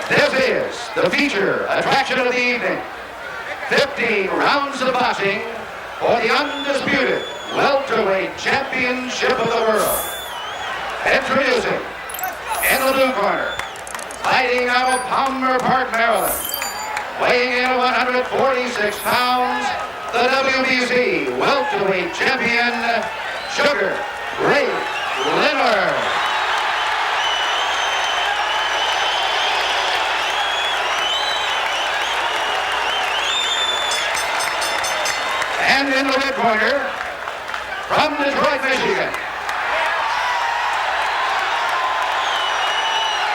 This is the feature attraction of the evening. 15 rounds of boxing for the undisputed welterweight championship of the world. Introducing, in the blue corner, fighting out of Palmer Park, Maryland, weighing in at 146 pounds, the WBC welterweight champion, Sugar Ray Leonard. And in the red corner, from Detroit, Michigan,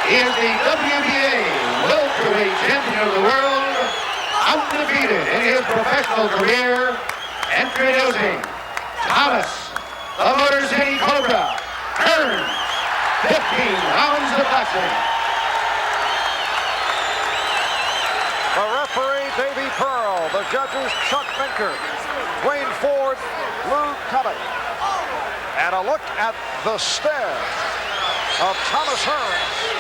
he is the WBA welterweight champion of the world, undefeated in his professional career, introducing Thomas, the Motor City Cobra, Hearns. 15 rounds of boxing. The referee, Davey Pearl. The judges, Chuck Binker, Wayne Ford, Lou Tubbett. And a look at the stare of Thomas Hearns.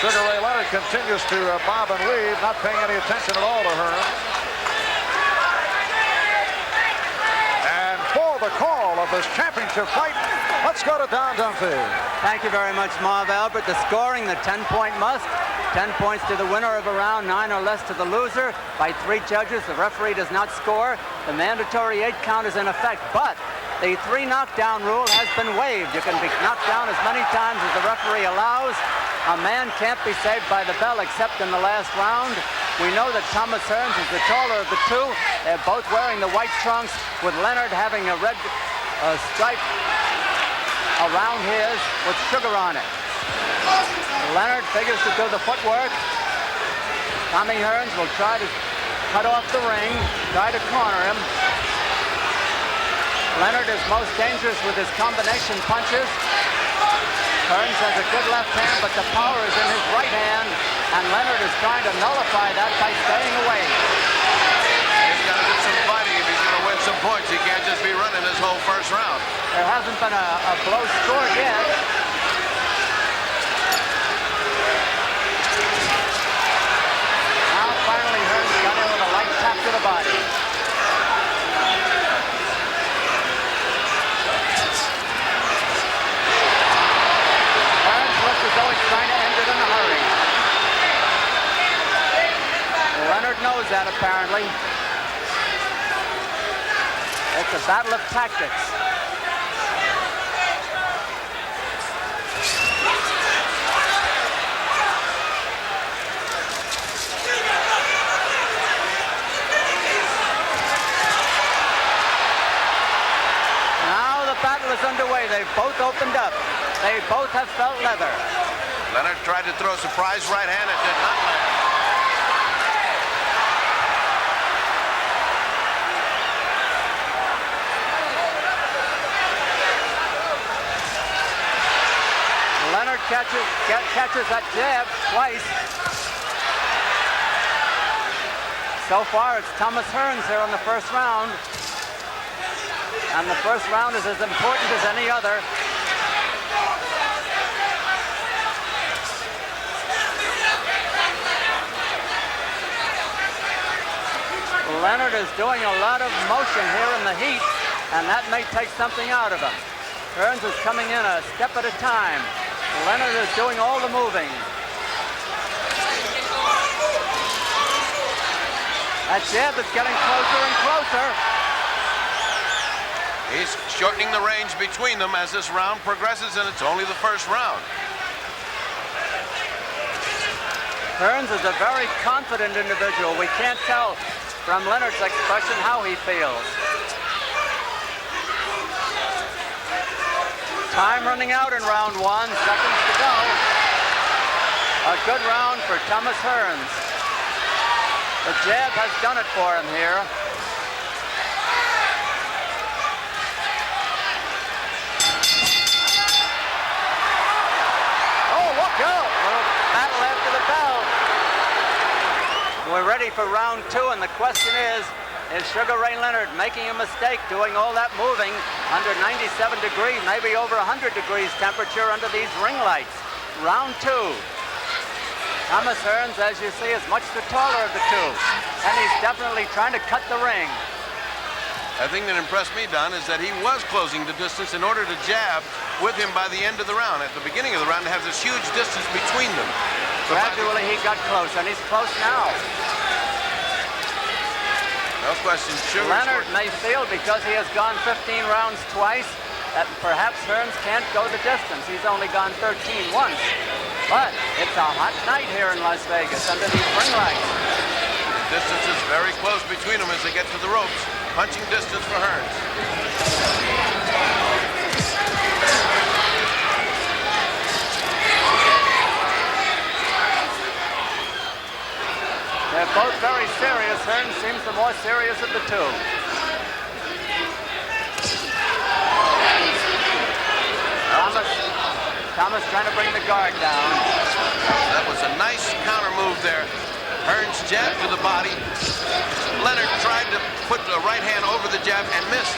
Sugar Ray Leonard continues to bob and weave, not paying any attention at all to Hearns. And for the call of this championship fight, let's go to Don Dunphy. Thank you very much, Marv Albert. The scoring, the 10-point must. 10 points to the winner of a round, 9 or less to the loser by 3 judges. The referee does not score. The mandatory 8 count is in effect, but the 3 knockdown rule has been waived. You can be knocked down as many times as the referee allows. A man can't be saved by the bell except in the last round. We know that Thomas Hearns is the taller of the two. They're both wearing the white trunks, with Leonard having a red stripe around his with sugar on it. Leonard figures to do the footwork. Tommy Hearns will try to cut off the ring, try to corner him. Leonard is most dangerous with his combination punches. Hearns has a good left hand, but the power is in his right hand, and Leonard is trying to nullify that by staying away. He's got to do some fighting if he's going to win some points. He can't just be running this whole first round. There hasn't been a blow scored yet. Now finally Hearns got in with a light tap to the body. Trying to end it in a hurry. Leonard knows that, apparently. It's a battle of tactics. Now the battle is underway. They've both opened up. They both have felt leather. Leonard tried to throw a surprise right hand. It did not land. Leonard catches that jab twice. So far, it's Thomas Hearns here in the first round. And the first round is as important as any other. Leonard is doing a lot of motion here in the heat, and that may take something out of him. Hearns is coming in a step at a time. Leonard is doing all the moving. That jab is getting closer and closer. He's shortening the range between them as this round progresses, and it's only the first round. Hearns is a very confident individual. We can't tell from Leonard's expression how he feels. Time running out in round 1, seconds to go. A good round for Thomas Hearns. The jab has done it for him here. Oh, look out! Little battle after the bell. We're ready for round 2, and the question is Sugar Ray Leonard making a mistake doing all that moving under 97 degrees, maybe over 100 degrees temperature under these ring lights? Round 2. Thomas Hearns, as you see, is much the taller of the two, and he's definitely trying to cut the ring. The thing that impressed me, Don, is that he was closing the distance in order to jab with him by the end of the round. At the beginning of the round, they have this huge distance between them. Gradually, he got close, and he's close now. No question. Leonard may feel, because he has gone 15 rounds twice, that perhaps Hearns can't go the distance. He's only gone 13 once. But it's a hot night here in Las Vegas under these ring lights. The distance is very close between them as they get to the ropes. Punching distance for Hearns. They're both very serious. Hearns seems the more serious of the two. Thomas trying to bring the guard down. That was a nice counter move there. Hearns jab to the body. Leonard tried to put the right hand over the jab and missed.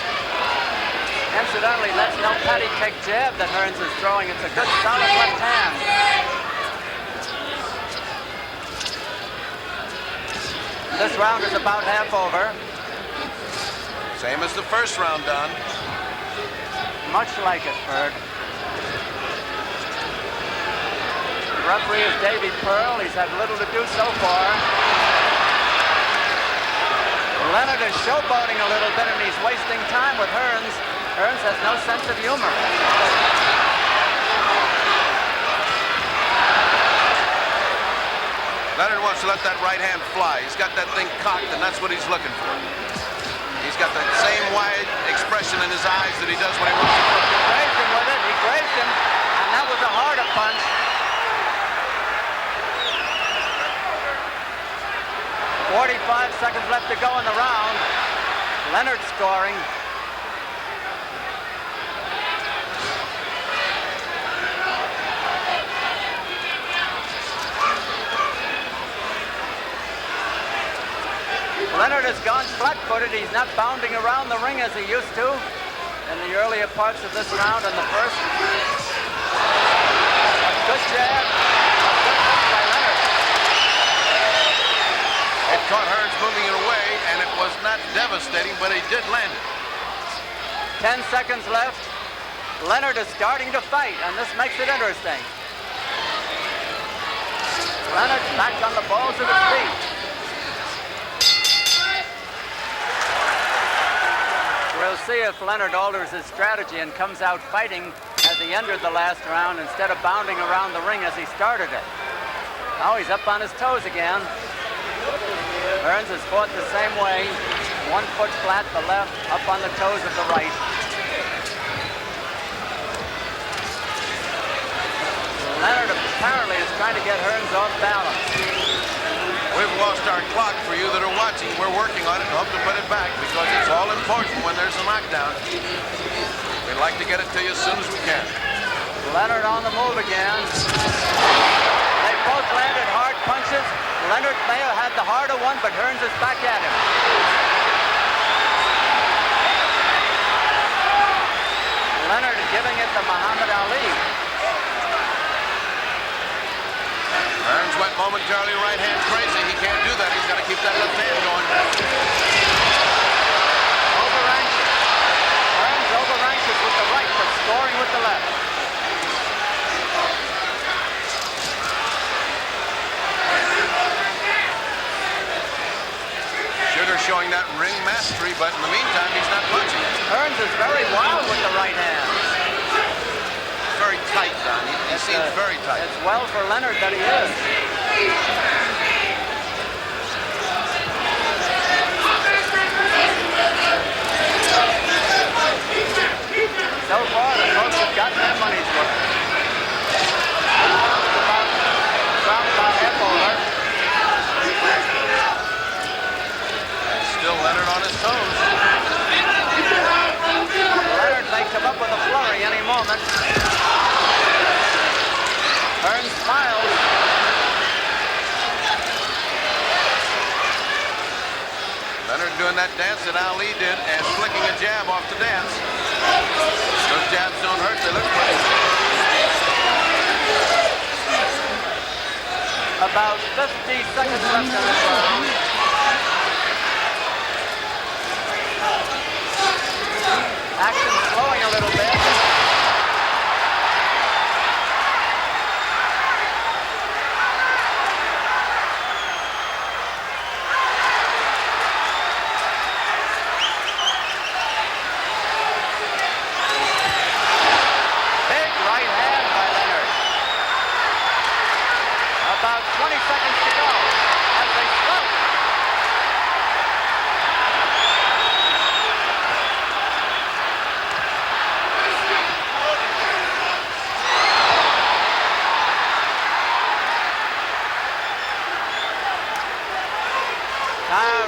Incidentally, that's no patty cake jab that Hearns is throwing. It's a good solid left hand. This round is about half over. Same as the first round, Don. Much like it, Ferg. The referee is Davy Pearl. He's had little to do so far. Leonard is showboating a little bit, and he's wasting time with Hearns. Hearns has no sense of humor. Leonard wants to let that right hand fly. He's got that thing cocked, and that's what he's looking for. He's got the same wide expression in his eyes that he does when he wants to throw. He grazed him with it. He grazed him, and that was a harder punch. 45 seconds left to go in the round. Leonard scoring. Leonard has gone flat-footed. He's not bounding around the ring as he used to in the earlier parts of this round and the first. A good jab. A good punch by Leonard. It caught Hearns moving it away, and it was not devastating, but he did land it. 10 seconds left. Leonard is starting to fight, and this makes it interesting. Leonard back on the balls of his feet. We'll see if Leonard alters his strategy and comes out fighting as he entered the last round instead of bounding around the ring as he started it. Now he's up on his toes again. Hearns has fought the same way. 1 foot flat, the left, up on the toes of the right. Leonard apparently is trying to get Hearns off balance. We've lost our clock. For you that are watching, we're working on it and hope to put it back because it's all important when there's a knockdown. We'd like to get it to you as soon as we can. Leonard on the move again. They both landed hard punches. Leonard may have had the harder one, but Hearns is back at him. Leonard giving it to Muhammad Ali. Hearns went momentarily right hand crazy. He can't do that. He's got to keep that left hand going. Overranks. Hearns overranks it with the right, but scoring with the left. Sugar showing that ring mastery, but in the meantime, he's not punching. Hearns is very wild with the right hand. Very tight, Don. He seems very tight. It's well for Leonard that he is. So far, the folks have gotten their money's worth. About half over. And still Leonard on his toes. Leonard may come up with a flurry any moment. Hearns smiles. Leonard doing that dance that Ali did and flicking a jab off the dance. Those jabs don't hurt, they look pretty. About 50 seconds left in this round. Action slowing a little bit. Big right hand by Leonard. About 20 seconds to go as they slow.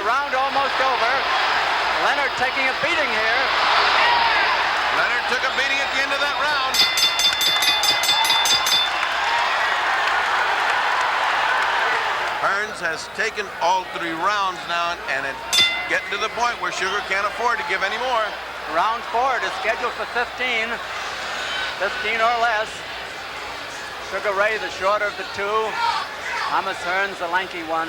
Round almost over. Leonard taking a beating here. Leonard took a beating at the end of that round. Hearns has taken all 3 rounds now, and it's getting to the point where Sugar can't afford to give any more. Round 4 is scheduled for 15. 15 or less. Sugar Ray, the shorter of the two. Thomas Hearns, the lanky one.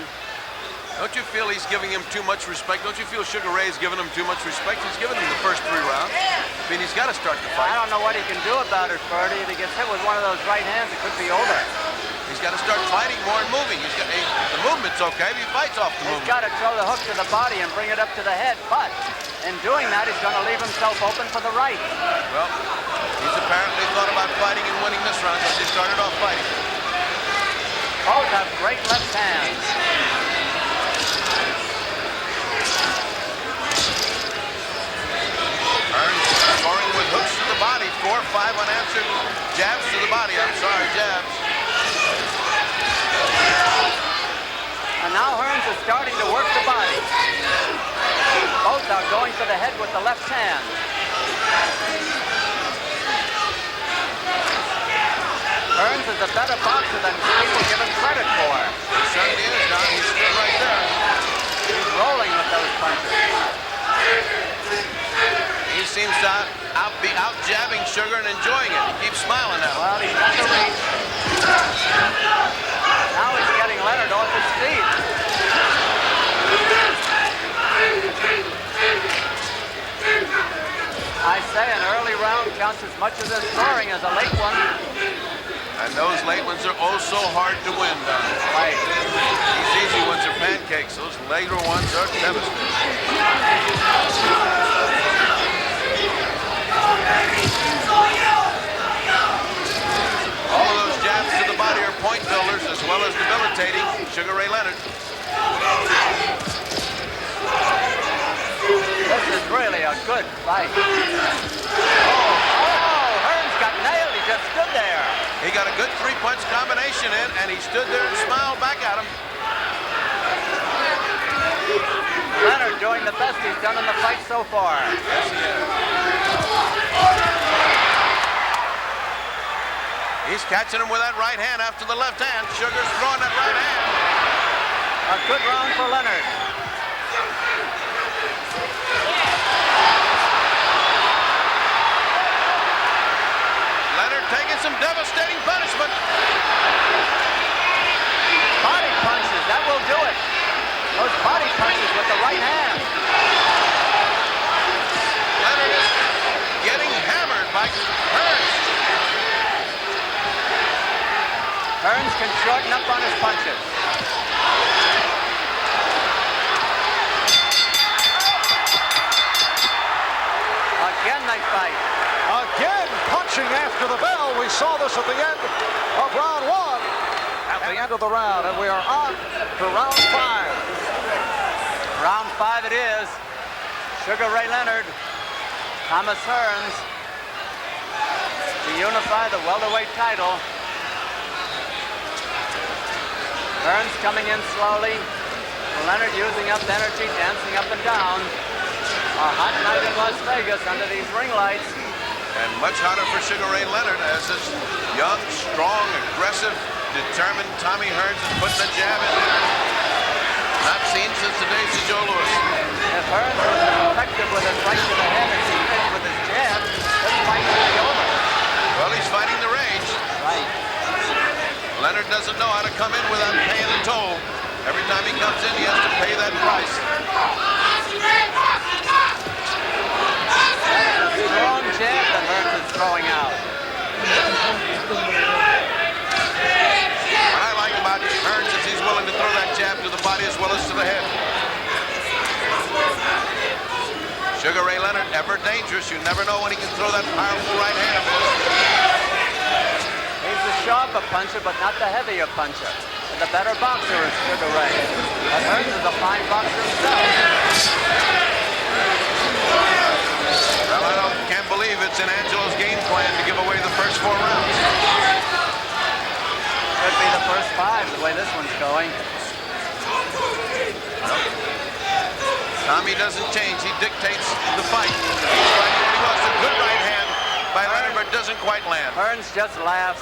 Don't you feel he's giving him too much respect? Don't you feel Sugar Ray's giving him too much respect? He's given him the first 3 rounds. I mean, he's got to start the fight. I don't know what he can do about it, Ferdy. If he gets hit with one of those right hands, it could be over. He's got to start fighting more and moving. The movement's okay, but he fights off the movement. He's got to throw the hook to the body and bring it up to the head, but in doing that, he's going to leave himself open for the right. Well, he's apparently thought about fighting and winning this round, so he started off fighting. Both have great left hands. Hearns scoring with hooks to the body, 4 or 5 unanswered jabs to the body. I'm sorry, jabs. And now Hearns is starting to work the body. Both are going for the head with the left hand. Hearns is a better boxer than people give him credit for. He certainly is, Don. He's still right there. He's rolling with those punches. He seems to be out jabbing Sugar and enjoying it. He keeps smiling at him. Well, he's got the reach. Now he's getting Leonard off his feet. I say an early round counts as much as a scoring as a late one. And those late ones are oh so hard to win, Don. Right. These easy ones are pancakes. Those later ones are devastating. All of those jabs to the body are point builders as well as debilitating Sugar Ray Leonard. This is really a good fight. Oh, Hearns got nailed. He just stood there. He got a good 3-punch combination in, and he stood there and smiled back at him. Leonard doing the best he's done in the fight so far. Yes, he is. He's catching him with that right hand after the left hand. Sugar's throwing that right hand. A good round for Leonard. Leonard taking some devastating punishment. Body punches, that will do it. Those body punches with the right hand. Leonard is getting hammered by Hearns. Hearns can shorten up on his punches. Again they fight. Again, punching after the bell. We saw this at the end of round 1. At the end of the round, and we are on to round 5. Round 5 it is. Sugar Ray Leonard, Thomas Hearns to unify the welterweight title. Hearns coming in slowly. Leonard using up energy, dancing up and down. A hot night in Las Vegas under these ring lights. And much hotter for Sugar Ray Leonard as this young, strong, aggressive, determined Tommy Hearns is putting a jab in there. Not seen since the days of Joe Louis. If Hearns was effective with his right to the head and defensive with his jab, this fight would be over. Well, he's fighting the range. Right. Leonard doesn't know how to come in without paying a toll. Every time he comes in, he has to pay that price. Strong jab that Hearns is throwing out. What I like about Hearns is he's willing to throw that jab to the body as well as to the head. Sugar Ray Leonard, ever dangerous. You never know when he can throw that powerful right hand. He's the sharper puncher, but not the heavier puncher. And the better boxer is Sugar Ray. But Hearns is a fine boxer himself. Well, I can't believe it's in Angelo's game plan to give away the first 4 rounds. Could be the first 5, the way this one's going. Tommy doesn't change. He dictates the fight. He's fighting what he wants. A good right hand by Leonard, but doesn't quite land. Hearns just laughs.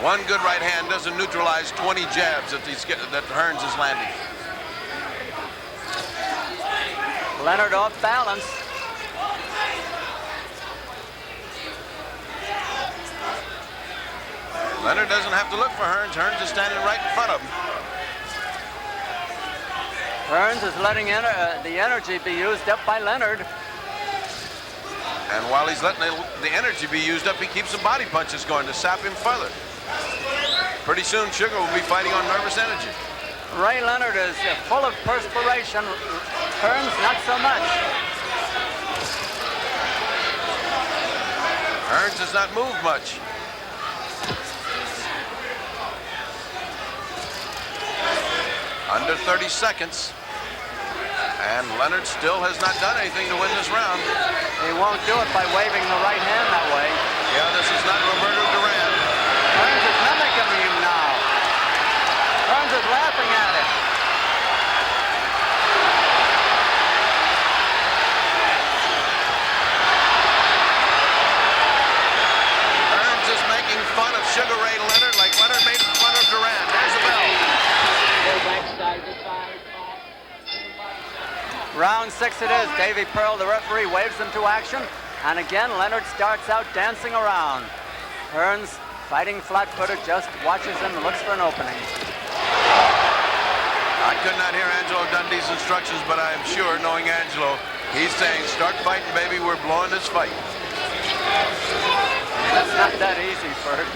One good right hand doesn't neutralize 20 jabs that Hearns is landing. Leonard off balance. Leonard doesn't have to look for Hearns. Hearns is standing right in front of him. Hearns is letting the energy be used up by Leonard. And while he's letting the energy be used up, he keeps the body punches going to sap him further. Pretty soon, Sugar will be fighting on nervous energy. Ray Leonard is full of perspiration. Hearns, not so much. Hearns has not moved much. Under 30 seconds. And Leonard still has not done anything to win this round. He won't do it by waving the right hand that way. Yeah, this is not Roberto Duran. Hearns is mimicking him now. Hearns is laughing at him. Hearns is making fun of Sugar Ray Leonard like Leonard made fun of Duran. There's the bell. Round 6 it is. Davy Pearl, the referee, waves them to action. And again, Leonard starts out dancing around. Hearns, fighting flat-footed, just watches him and looks for an opening. I could not hear Angelo Dundee's instructions, but I am sure, knowing Angelo, he's saying, start fighting, baby, we're blowing this fight. That's not that easy, Ferg.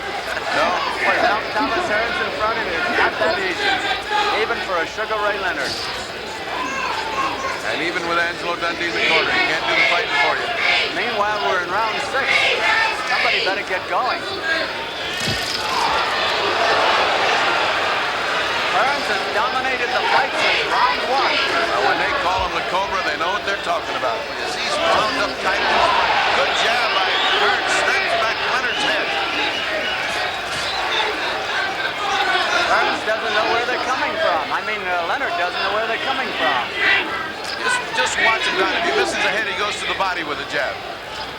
No. Without Thomas Hearns in front of you, it's not that easy. Even for a Sugar Ray Leonard. And even with Angelo Dundee in the corner, he can't do the fighting for you. Meanwhile, we're in round 6. Somebody better get going. Hearns has dominated the fight since round 1. Well, when they call him the Cobra, they know what they're talking about. As he's wound up tight in his fight. Good jab by Hearns. Snaps back Leonard's head. Hearns doesn't know where they're coming from. I mean, Leonard doesn't know where they're coming from. Just watch him, Don. If he misses a head, he goes to the body with a jab.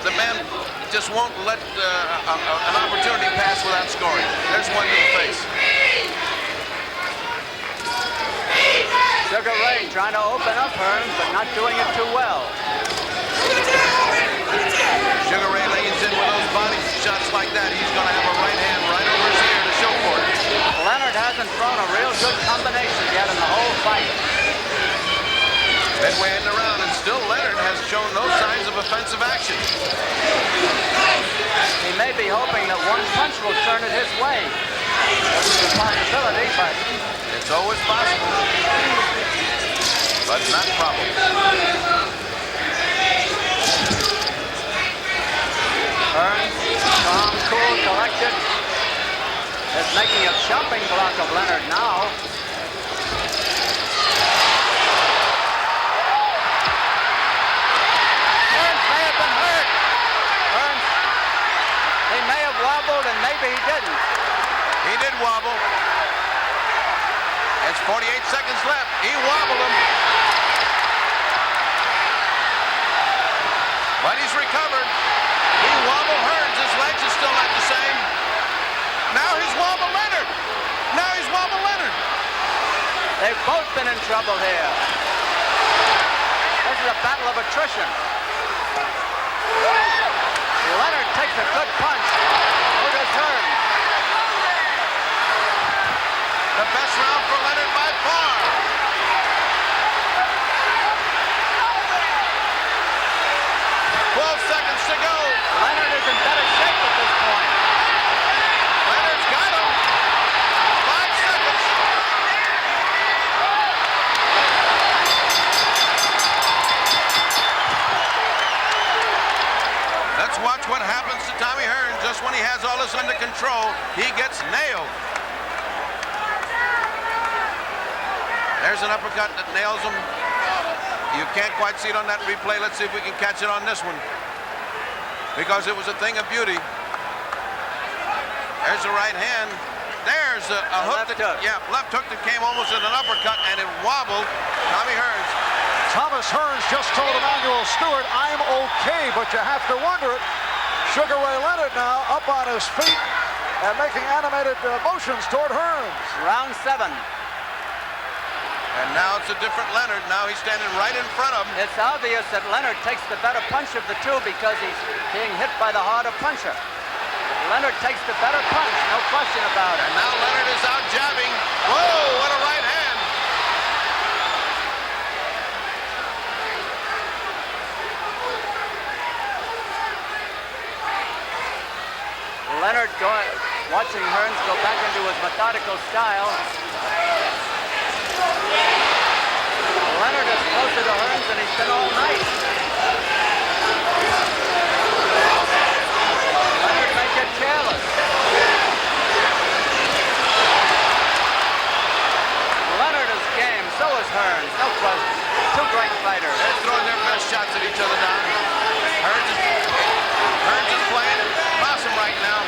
The man just won't let an opportunity pass without scoring. There's one to the face. Sugar Ray trying to open up Hearns, but not doing it too well. Sugar Ray leans in with those body shots like that. He's going to have a right hand right over his ear to show for it. Leonard hasn't thrown a real good combination yet in the whole fight. Midway in the round, and still Leonard has shown no signs of offensive action. He may be hoping that one punch will turn it his way. It's a possibility, but it's always possible, but not probable. Hearns, calm, cool, collected, is making a chopping block of Leonard now. Wobbled, and maybe he didn't. He did wobble. It's 48 seconds left. He wobbled him. But he's recovered. He wobbled Hearns. His legs are still not the same. Now he's wobbled Leonard. Now he's wobbled Leonard. They've both been in trouble here. This is a battle of attrition. Leonard takes a good punch. So does Hearns. The best round for Leonard by far. 12 seconds to go. Leonard is in better shape at this point. Leonard's got him. 5 seconds. Let's watch what happens to Tommy Hearns just when he has all this under control. He gets nailed. There's an uppercut that nails him. You can't quite see it on that replay. Let's see if we can catch it on this one, because it was a thing of beauty. There's a right hand. There's a hook left hook. Yeah, left hook that came almost in an uppercut, and it wobbled Tommy Hearns. Thomas Hearns just told Emanuel Stewart, I'm okay, but you have to wonder it. Sugar Ray Leonard now up on his feet and making animated motions toward Hearns. Round 7. And now it's a different Leonard. Now he's standing right in front of him. It's obvious that Leonard takes the better punch of the two because he's being hit by the harder puncher. Leonard takes the better punch, no question about it. And now Leonard is out jabbing. Whoa, what a right hand. Leonard watching Hearns go back into his methodical style. Leonard is closer to Hearns than he's been all night. Leonard may get careless. Leonard is game, so is Hearns, no question. Two great fighters. They're throwing their best shots at each other now. Hearns is playing possum right now.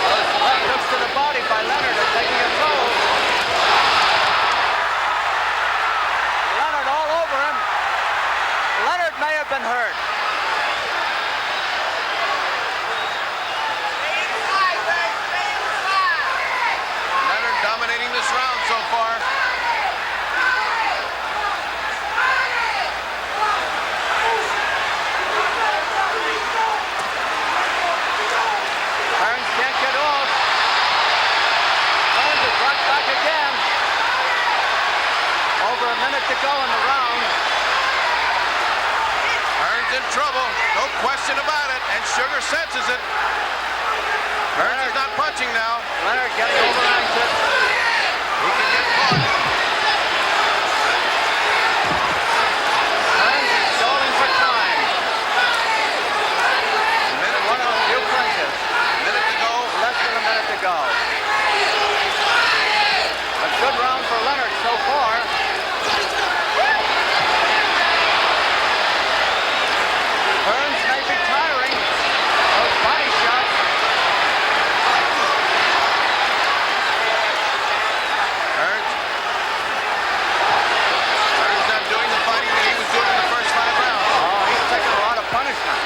Those left hooks to the body by Leonard are taking a toll. Leonard all over him. Leonard may have been hurt. Leonard dominating this round so far. Hearns can't get off. Hearns is brought back again. Over a minute to go in the round. Hearns in trouble, no question about it, and Sugar senses it. Hearns is not punching now. Leonard getting overactive. He can get caught. Hearns is stalling for time. One of the few punches. Minute to go. Less than a minute to go. A good round for Leonard so far. Hearns may be tiring. Those body shots. Hearns not doing the fighting that he was doing in the first 5 rounds. Oh, he's taking a lot of punishment.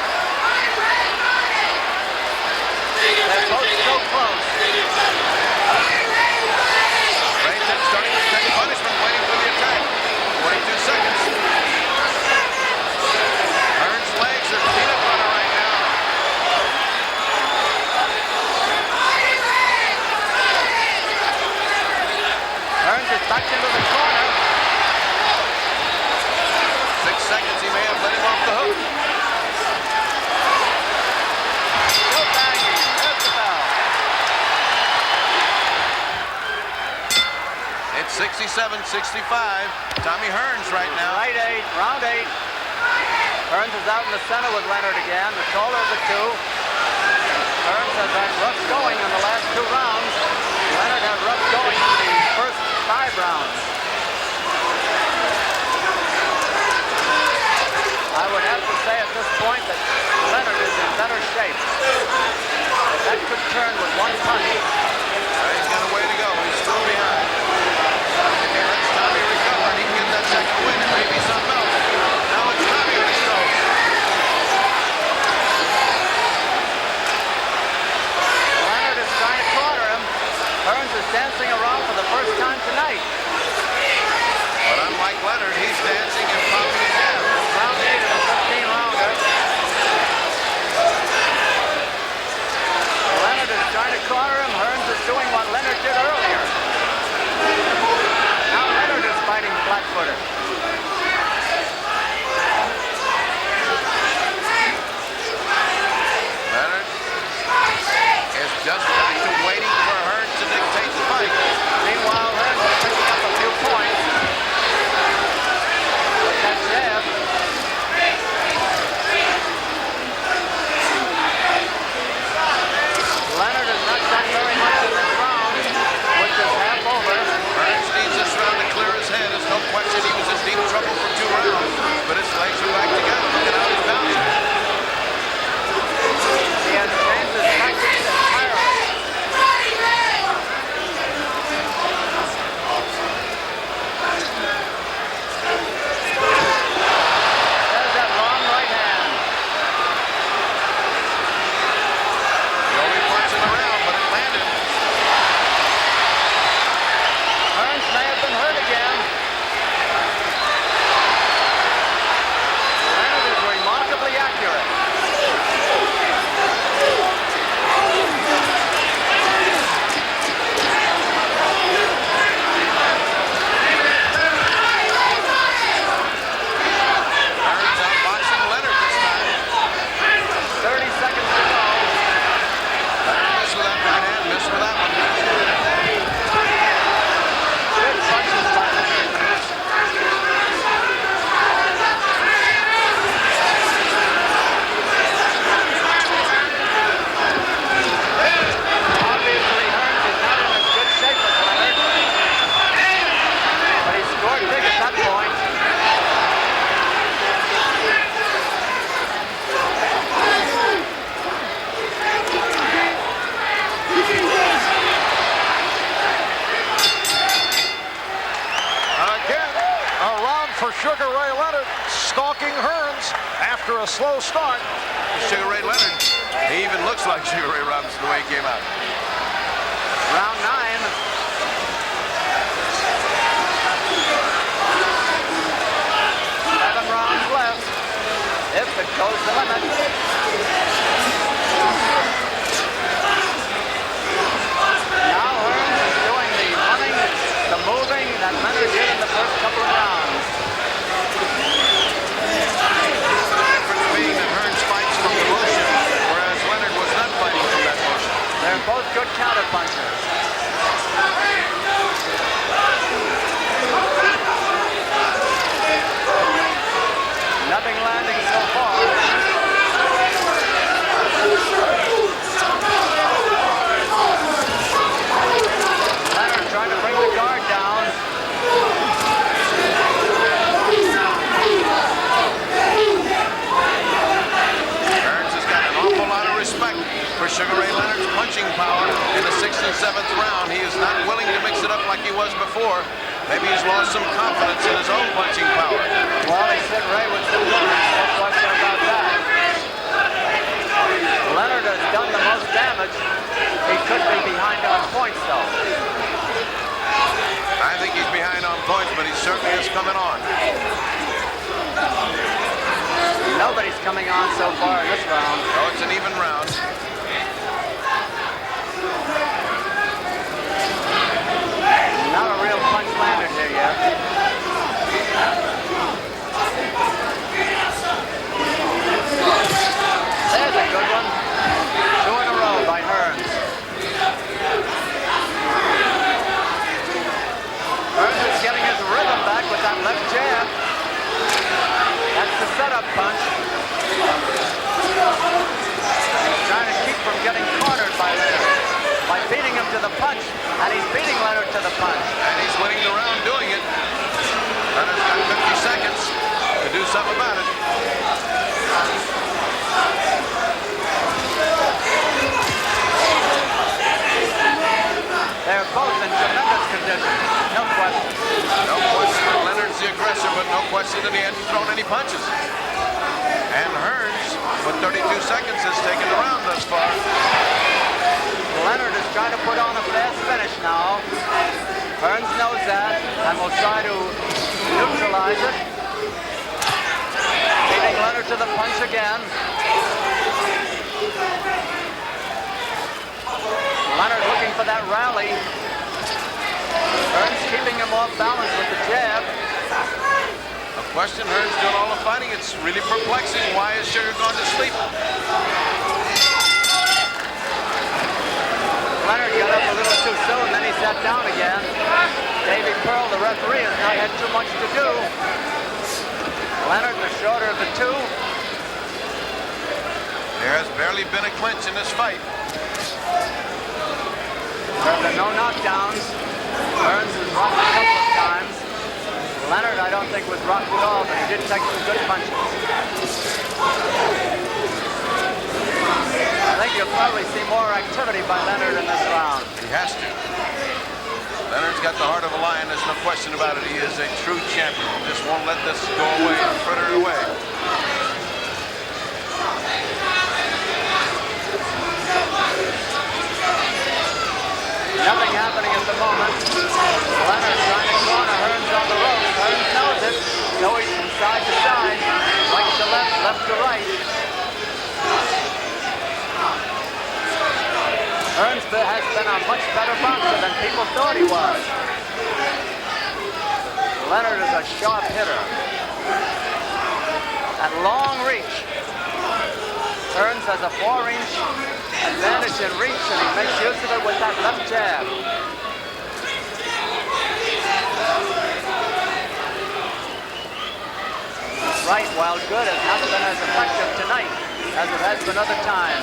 They're both so close. Rayton starting to take punishment, waiting for the attack. 22 seconds. Hearns' legs are peanut butter right now. Hearns is back into the corner. 6 seconds, he may have let him off the hook. Still banging. There's the bell. It's 67-65. Tommy Hearns right now. Right 8, round 8. Hearns is out in the center with Leonard again, the taller of the two. Hearns has had rough going in the last 2 rounds. Leonard had rough going in the first 5 rounds. I would have to say at this point that Leonard is in better shape. But that could turn with one punch. He's got a way to go. He's still behind. If he lets Tommy recover and he can get that second win, it may be something else. Now it's Tommy on his toes. Leonard is trying to corner him. Hearns is dancing around for the first time tonight. But unlike Leonard, he's dancing and popping his jab. Round 8 of a 15-rounder. trying to corner him. Hearns is doing what Leonard did earlier. Now Leonard is fighting flat-footed. Leonard is just back to waiting for Hearns to dictate the fight. Meanwhile, Hearns is picking up a few points. With that jab. Leonard has not done very much in this round, which is half over. Hearns needs this round to clear his head. There's no question he was in deep trouble for 2 rounds, but his legs are back together. Look at how he's bouncing. He has changed his tactics entirely. There's that long right hand. The only punch in the round, but it landed. Hearns may have been hurt again. Leonard is remarkably accurate. Hearns outboxing Leonard this time. 30 seconds to go. Leonard missed with that right hand, missed with that one. Good punches by Leonard. Obviously, Hearns is not in as good shape as Leonard. But he scored big at that point. Again, a round for Sugar Ray Leonard, stalking Hearns after a slow start. Sugar Ray Leonard, he even looks like Sugar Ray Robinson the way he came out. Round 9. 7 rounds left. If it goes the limit. Now Hearns is doing the running, the moving that Leonard did in the first couple of rounds. The difference being that Hearns fights from the motion, whereas Leonard was not fighting from that motion. They're both good counter punchers. Nothing landing so far. Leonard trying to bring the guard down. Hearns has got an awful lot of respect for Sugar Ray Leonard's punching power in the 6th and 7th round. He is not willing to mix it up like he was before. Maybe he's lost some confidence in his own punching power. Well, he said Ray would do good. No question about that. Leonard has done the most damage. He could be behind on points, though. I think he's behind on points, but he certainly is coming on. Nobody's coming on so far in this round. Oh, it's an even round. Not a real punch landed here yet. There's a good one. 2 in a row by Hearns. Hearns is getting his rhythm back with that left jab. That's the setup punch. He's trying to keep from getting cornered by Leonard by beating him to the punch, and he's beating Leonard to the punch. And he's winning the round doing it. Leonard's got 50 seconds to do something about it. They're both in tremendous condition, no question. No question that Leonard's the aggressor, but no question that he hasn't thrown any punches. And Hearns, with 32 seconds, has taken the round thus far. Leonard is trying to put on a fast finish now. Hearns knows that and will try to neutralize it. Beating Leonard to the punch again. Leonard looking for that rally. Hearns keeping him off balance with the jab. A question, Hearns doing all the fighting. It's really perplexing. Why is Sugar gone to sleep? Leonard got up a little too soon, then he sat down again. Davy Pearl, the referee, has not had too much to do. Leonard, the shorter of the two. There has barely been a clinch in this fight. There have been no knockdowns. Hearns was rocked a couple of times. Leonard, I don't think, was rocked at all, but he did take some good punches. I think you'll probably see more activity by Leonard in this round. He has to. Leonard's got the heart of a lion. There's no question about it. He is a true champion. He just won't let this go away and fritter it away. Nothing happening at the moment. Leonard trying to corner Hearns on the ropes. Hearns knows it. Going from side to side. Right to left, left to right. Hearns has been a much better boxer than people thought he was. Leonard is a sharp hitter. At long reach. Hearns has a 4-inch advantage in reach, and he makes use of it with that left jab. Right, while good, has not been as effective tonight as it has been other times.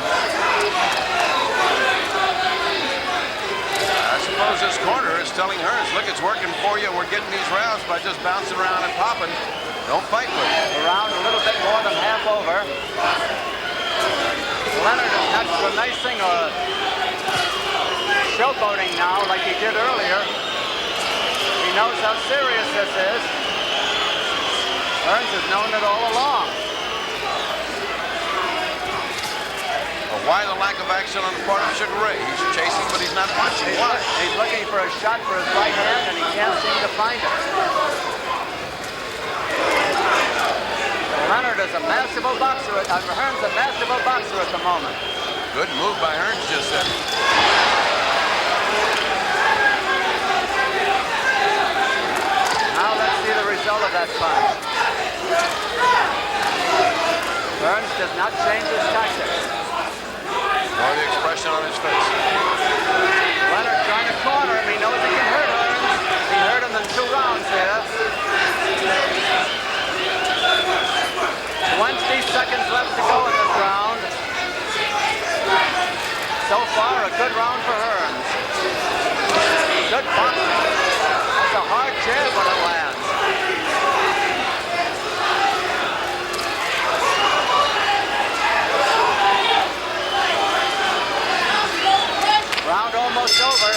I suppose this corner is telling Hearns, look, it's working for you. We're getting these rounds by just bouncing around and popping. Don't fight with it. Around a little bit more than half over. Leonard is not grimacing or showboating now like he did earlier. He knows how serious this is. Hearns has known it all along. Well, why the lack of action on the part of Sugar Ray? He's chasing, but he's not punching. Why? He's looking for a shot for his right hand, and he can't seem to find it. Leonard is a masterful boxer. Hearns a masterful boxer at the moment. Good move by Hearns just then. Now let's see the result of that punch. Hearns does not change his tactics. Or the expression on his face. Leonard trying to corner him. He knows he can hurt Hearns. He hurt him in 2 rounds here. 20 seconds left to go in this round. So far, a good round for Hearns. Good boxing. That's a hard jab when it lands. Round almost over.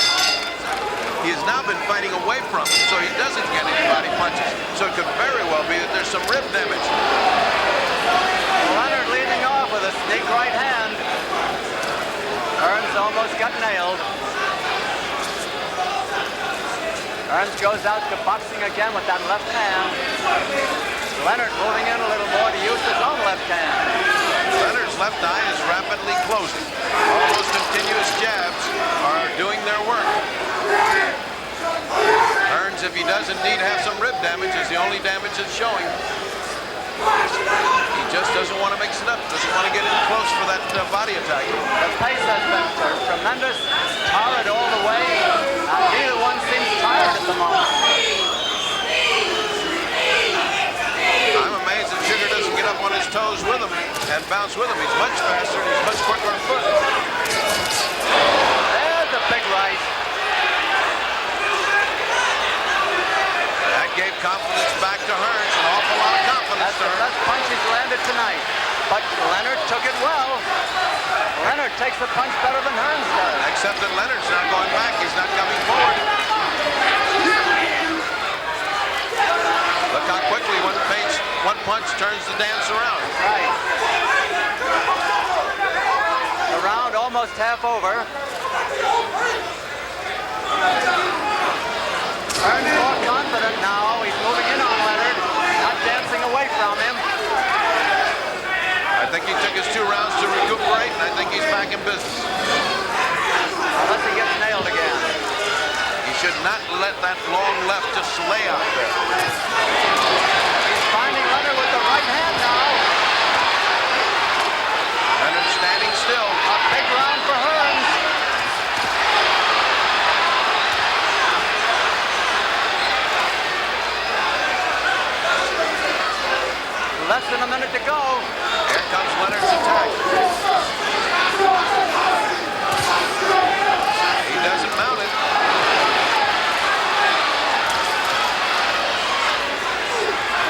He has now been fighting away from him, so he doesn't get any body punches. So it could very well be that there's some rib damage. Leonard leading off with a sneak right hand. Hearns almost got nailed. Hearns goes out to boxing again with that left hand. Leonard moving in a little more to use his own left hand. Leonard's left eye is rapidly closing. All those continuous jabs are doing their work. Hearns, if he does indeed have some rib damage, is the only damage that's showing. He just doesn't want to mix it up, doesn't want to get in close for that body attack. The pace has been tremendous, torrid all the way. Neither one seems tired at the moment. I'm amazed that Sugar doesn't get up on his toes with him and bounce with him. He's much faster and he's much quicker on foot. There's a big right. That gave confidence back to Hearns, an awful lot of confidence. That's the best punch he's landed tonight. But Leonard took it well. Leonard takes the punch better than Hearns does. Except that Leonard's not going back. He's not coming forward. Look how quickly one punch turns the dance around. Right. The round almost half over. Hearns more confident now. He's moving in on Leonard, not dancing away from him. I think he took his 2 rounds to recuperate, and I think he's back in business. Unless he not let that long left just lay out there. He's finding Leonard with the right hand now. Leonard standing still. A big round for Hearns. Less than a minute to go. Here comes Leonard's attack. He doesn't mount it.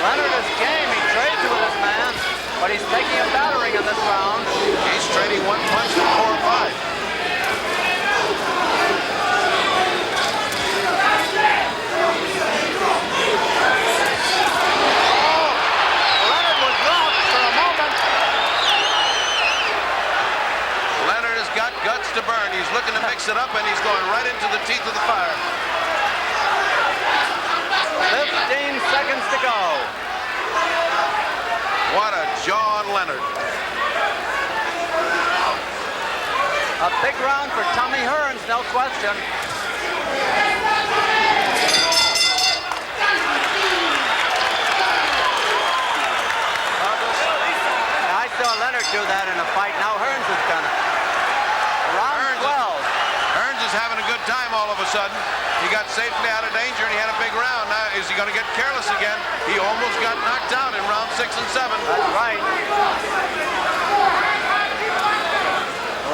Leonard is game. He trades with his man, but he's taking a battering in this round. He's trading one punch for 4 or 5. Guts to burn. He's looking to mix it up, and he's going right into the teeth of the fire. 15 seconds to go. What a jaw on Leonard. A big round for Tommy Hearns, no question. I saw Leonard do that in a fight. Now Hearns has done it. Round 12. Hearns is having a good time all of a sudden. He got safely out of danger, and he had a big round. Now, is he going to get careless again? He almost got knocked out in round 6 and 7. That's right.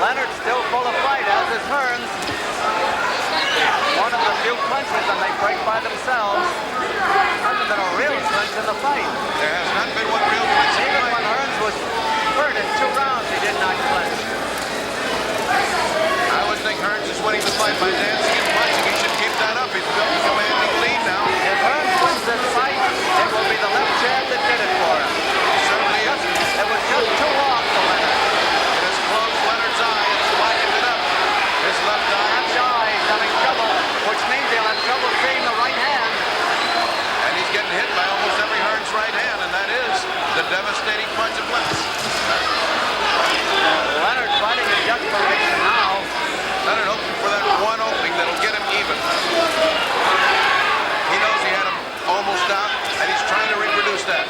Leonard's still full of fight, as is Hearns. One of the few clinches, and they break by themselves. Hasn't been a real clinch in the fight. There has not been one real clinch in the Even fight. when Hearns was hurt in 2 rounds, he did not clinch. I would think Hearns is winning the fight by dancing and punching. He should keep that up. He's built a commanding lead now. If Hearns wins this fight, it will be the left jab that did it for him. It certainly is. It was just too long for Leonard. It has closed Leonard's eye. It's blackened it up. His left eye. Left eye is having trouble, which means he'll have trouble seeing the right hand. And he's getting hit by almost every Hearns right hand, and that is the devastating punch of Leonard. Leonard fighting in desperation now. Leonard hoping for that one opening that'll get him even. He knows he had him almost out, and he's trying to reproduce that.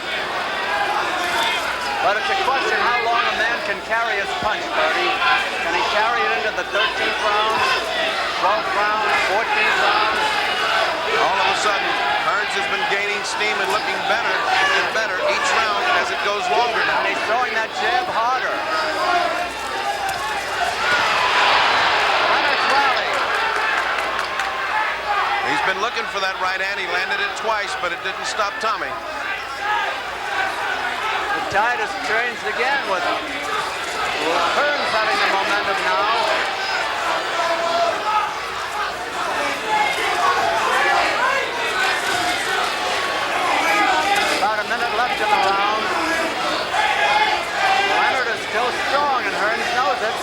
But it's a question how long a man can carry his punch, Bertie. Can he carry it into the 13th round, 12th round, 14th round? All of a sudden, Hearns has been gaining steam and looking better and better each round as it goes longer now. And he's throwing that jab harder. Leonard's rallying. He's been looking for that right hand. He landed it twice, but it didn't stop Tommy. The tide has changed again with Hearns having the momentum now. About a minute left in the round. Leonard is still strong, and Hearns knows it.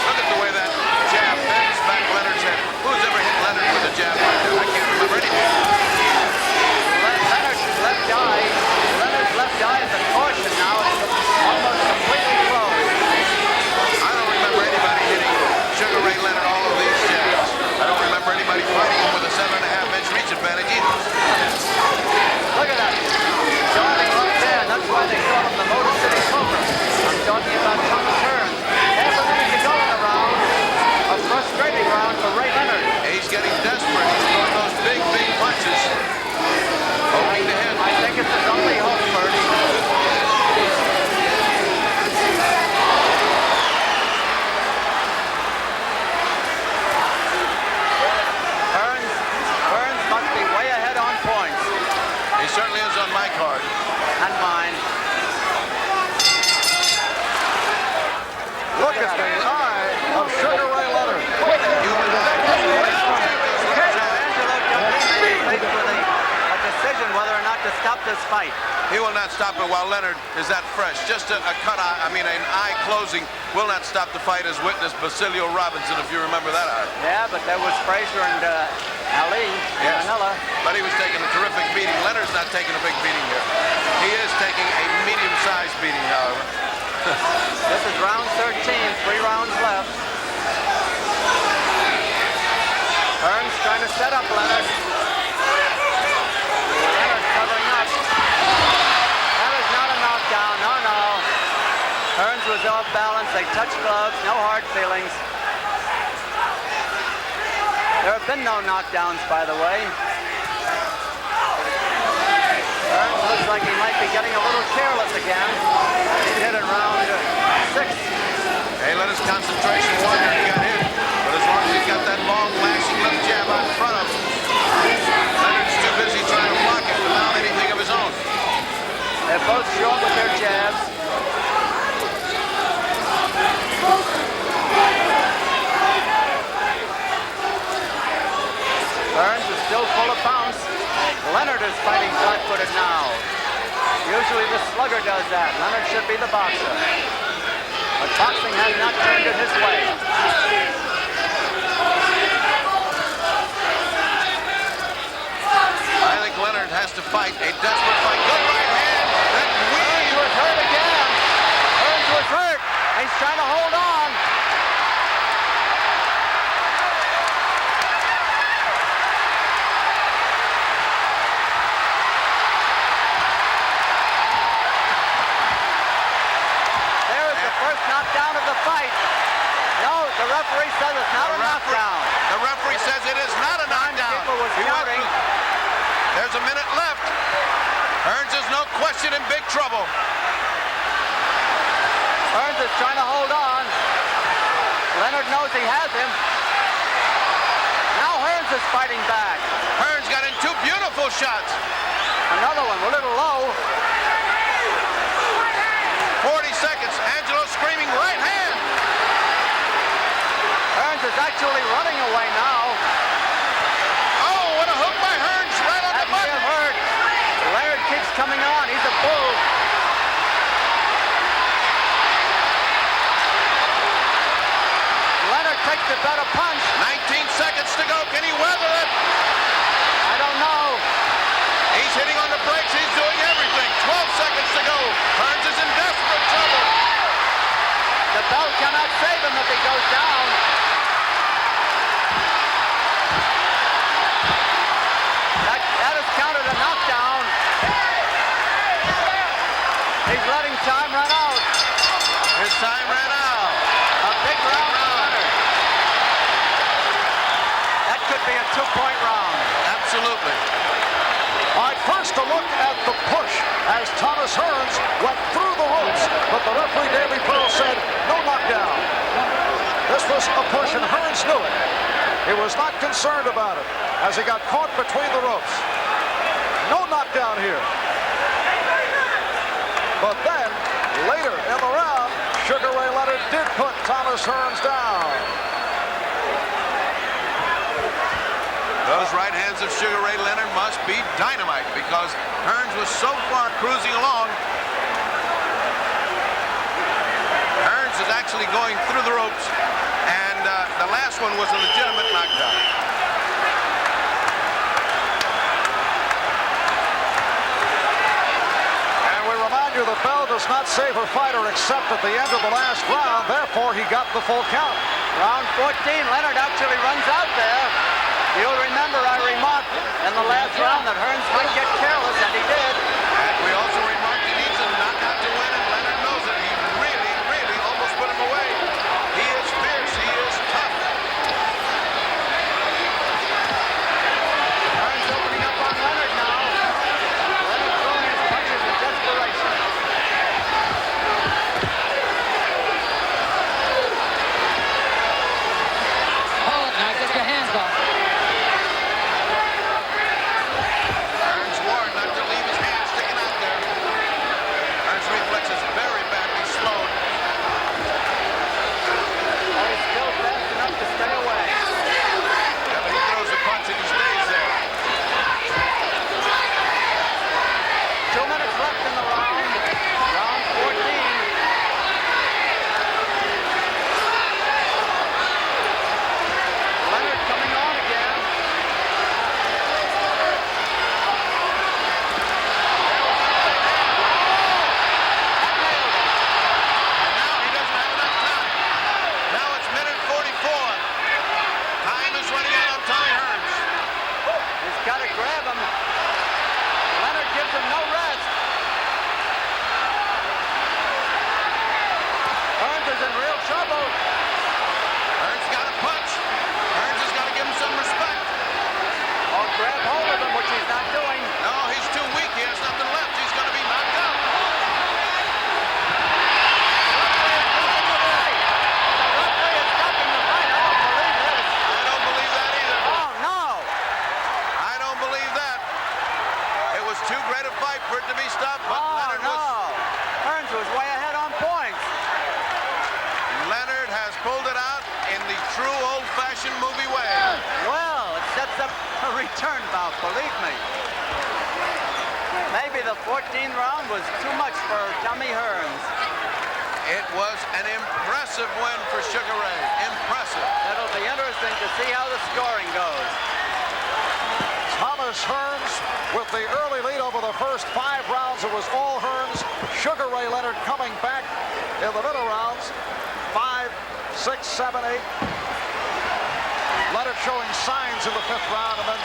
Look at the way that jab bends back Leonard's head. Who's ever hit Leonard with a jab like that? I can't remember anything. Leonard's left eye is a caution now. It's almost completely closed. I don't remember anybody hitting Sugar Ray Leonard all of these jabs. I don't remember anybody fighting him with a 7.5-inch reach advantage either. Look at that. Starting right there. That's why they call him the Motor City Cobra. I'm talking about Tommy Hearns. Half a minute to go in the round. A frustrating round for Ray Leonard. He's getting desperate. He's throwing those big, big punches. Hoping to hit. I think it's his only hope, Bertie. Hearns must be way ahead on points. He certainly is on my card. And mine. Look at the eye of Sugar Ray Leonard. Faced with a decision whether or not to stop this fight. He will not stop it while Leonard is that fresh. Just an eye closing will not stop the fight, as witnessed Basilio Robinson, if you remember that eye. Yeah, but there was Frazier and Ali in Yes. Manila. But he was taking a terrific beating. Leonard's not taking a big beating here. He is taking a medium-sized beating, however. This is round 13, 3 rounds left. Hearns trying set up Leonard. Leonard covering up. That is not a knockdown. No, no. Hearns was off balance. They touched gloves. No hard feelings. There have been no knockdowns, by the way. Hearns looks like he might be getting a little careless again. He hit it round 6. Hey, let his concentration wander. He got hit. But as long as he's got that long, lashing left jab out in front of him, Leonard's too busy trying to block it without anything of his own. They're both short with their jabs. Hearns is still full of bounce. Leonard is fighting flat-footed now. Usually the slugger does that. Leonard should be the boxer. But boxing has not turned it his way. I think Leonard has to fight a desperate fight. Good right hand. That Hearns was hurt again. Hearns was hurt. He's trying to hold on. First knockdown of the fight. No, the referee says it's not a knockdown. The referee says it is not a knockdown. People was shouting. There's a minute left. Hearns is no question in big trouble. Hearns is trying to hold on. Leonard knows he has him. Now Hearns is fighting back. Hearns got in 2 beautiful shots. Another one, a little low. 40 seconds. Angelo screaming right hand. Hearns is actually running away now. Oh, what a hook by Hearns right on the That may button. have hurt. Leonard keeps coming on. He's a bull. Leonard takes the better punch. 19 seconds to go. Can he weather it? I don't know. He's hitting on the brakes. He's doing everything. 12 seconds to go. Hearns is in desperate trouble. The bell cannot save him if he goes down. That is counted a knockdown. He's letting time run out. His time ran out. A big round for Leonard. That could be a 2-point round. Absolutely. All right, first a look at the push as Thomas Hearns went through the ropes, but the referee, Davey Pearl, said no knockdown. This was a push, and Hearns knew it. He was not concerned about it as he got caught between the ropes. No knockdown here. But then, later in the round, Sugar Ray Leonard did put Thomas Hearns down. Those right hands of Sugar Ray Leonard must be dynamite because Hearns was so far cruising along. Hearns is actually going through the ropes, and the last one was a legitimate knockdown. And we remind you the bell does not save a fighter except at the end of the last round. Therefore, he got the full count. Round 14, Leonard actually runs out there. You'll remember I remarked in the last round that Hearns might get careless, and he did. And we also remarked he needs a knockout to win, and Leonard knows it. He really, really almost put him away. He is fierce. He is tough. Hearns opening up on Leonard now. Leonard throwing his punches in desperation. Hold it now, get your hands off. Hearns warned not to leave his hands sticking out there. turnabout, believe me. Maybe the 14th round was too much for Tommy Hearns. It was an impressive win for Sugar Ray. Impressive. It'll be interesting to see how the scoring goes. Thomas Hearns with the early lead over the first 5 rounds. It was all Hearns. Sugar Ray Leonard coming back in the middle rounds. 5, 6, 7, 8. Leonard showing signs in the 5th round and then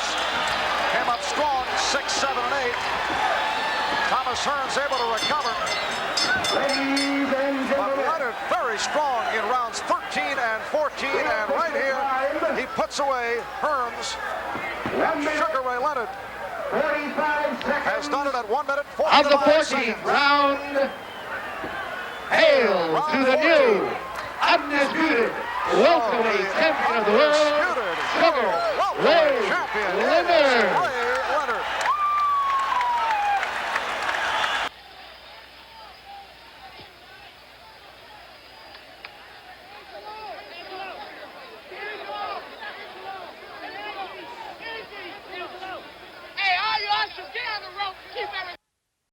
came up strong. 6, 7, and 8. Thomas Hearns able to recover. But Leonard very strong in rounds 13 and 14. And right here, he puts away Hearns. And Sugar Ray Leonard has done it at 1 minute 45 Of the 14th seconds. round, hail to the new, undisputed welterweight champion of the world, Sugar Ray Champion Leonard. Ray Leonard. Hey, all you ushers, get on the rope and keep everything.